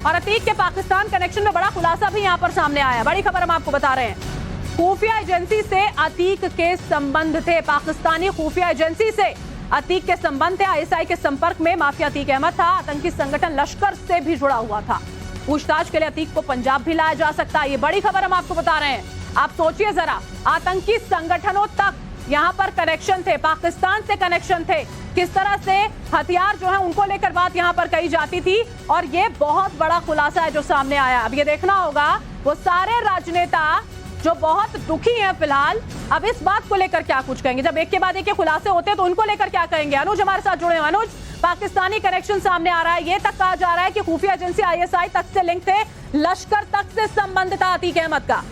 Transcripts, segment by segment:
और अतीक के पाकिस्तान कनेक्शन में बड़ा खुलासा भी यहां पर सामने आया। बड़ी खबर हम आपको बता रहे हैं। खुफिया एजेंसी से अतीक के संबंध थे। पाकिस्तानी खुफिया एजेंसी से अतीक के संबंध थे। आईएसआई के संपर्क में माफिया अतीक अहमद था। आतंकी संगठन लश्कर से भी जुड़ा हुआ था। पूछताछ के लिए अतीक को पंजाब भी लाया जा सकता है। ये बड़ी खबर हम आपको बता रहे हैं। आप सोचिए जरा, आतंकी संगठनों तक यहां पर कनेक्शन थे, पाकिस्तान से कनेक्शन थे। किस तरह से हथियार जो है उनको लेकर बात यहां पर कही जाती थी। और ये बहुत बड़ा खुलासा है जो सामने आया। अब ये देखना होगा वो सारे राजनेता जो बहुत दुखी हैं फिलहाल, अब इस बात को लेकर क्या कुछ कहेंगे। जब एक के बाद एक के खुलासे होते हैं तो उनको लेकर क्या कहेंगे। अनुज हमारे साथ जुड़े हैं। अनुज, पाकिस्तानी कनेक्शन सामने आ रहा है। ये तक कहा जा रहा है कि खुफिया एजेंसी आईएसआई तक से लिंक थे, लश्कर तक से संबंध था अतीक अहमद का।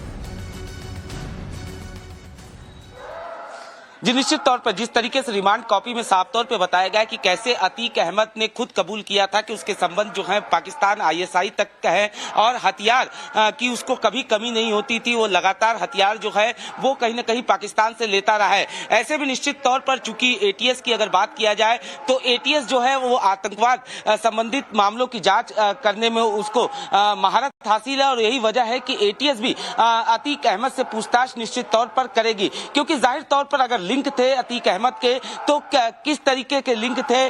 जी निश्चित तौर पर जिस तरीके से रिमांड कॉपी में साफ तौर पे बताया गया कि कैसे अतीक अहमद ने खुद कबूल किया था कि उसके संबंध जो है पाकिस्तान आईएसआई तक का है और हथियार की उसको कभी कमी नहीं होती थी। वो लगातार हथियार जो है वो कहीं ना कहीं पाकिस्तान से लेता रहा है। ऐसे में निश्चित तौर पर चूंकि एटीएस की अगर बात किया जाए तो एटीएस जो है वो आतंकवाद संबंधित मामलों की जाँच करने में उसको महारत हासिल है। और यही वजह है कि एटीएस भी अतीक अहमद से पूछताछ निश्चित तौर पर करेगी, क्योंकि जाहिर तौर पर अगर लिंक थे अतीक अहमद के तो किस तरीके के लिंक थे,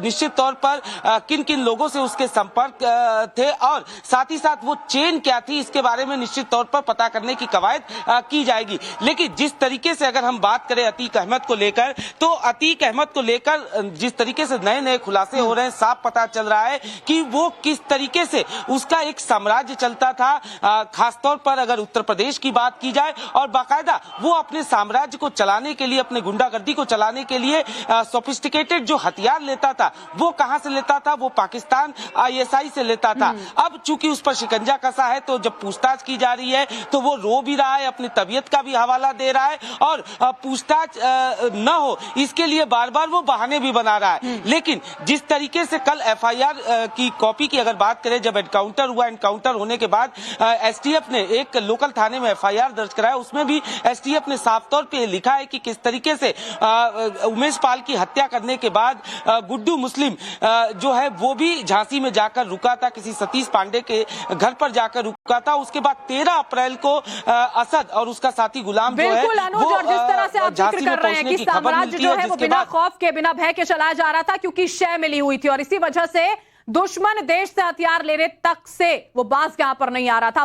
निश्चित तौर पर किन किन लोगों से उसके संपर्क थे और साथ ही साथ वो चेन क्या थी, इसके बारे में निश्चित तौर पर पता करने की कवायद की जाएगी। लेकिन जिस तरीके से अगर हम बात करें अतीक अहमद को लेकर, तो अतीक अहमद को लेकर जिस तरीके से नए नए खुलासे हो रहे हैं, साफ पता चल रहा है कि वो किस तरीके से उसका एक साम्राज्य चलता था। खासतौर पर अगर उत्तर प्रदेश की बात की जाए और बाकायदा वो अपने साम्राज्य को चलाने के लिए, अपने गुंडागर्दी को चलाने के लिए सोफिस्टिकेटेड जो हथियार लेता था वो कहां से लेता था, वो पाकिस्तान आईएसआई से लेता था। अब चूंकि उस पर शिकंजा कसा है तो जब पूछताछ की जा रही है तो वो रो भी रहा है, अपनी तबीयत का भी हवाला दे रहा है और पूछताछ न हो इसके लिए बार बार वो बहाने भी बना रहा है। लेकिन जिस तरीके से कल एफआईआर की कॉपी की अगर बात करें, जब एनकाउंटर हुआ, एनकाउंटर होने के बाद एसटीएफ ने एक लोकल थाने में एफआईआर दर्ज कराया, उसमें भी एसटीएफ ने साफ तौर पे लिखा है कि किस तरीके से उमेश पाल की हत्या करने के बाद गुड्डू मुस्लिम जो है वो भी झांसी में जाकर रुका था, किसी सतीश पांडे के घर पर जाकर रुका था। उसके बाद 13 अप्रैल को असद और उसका साथी गुलाम जो है वो और जिस तरह से आप जिक्र कर रहे हैं कि साम्राज्य जो है वो बिना खौफ के, बिना भय के चलाया जा रहा था क्योंकि शय मिली हुई थी और इसी वजह से दुश्मन देश से हथियार लेने तक से वो बाज यहां पर नहीं आ रहा था।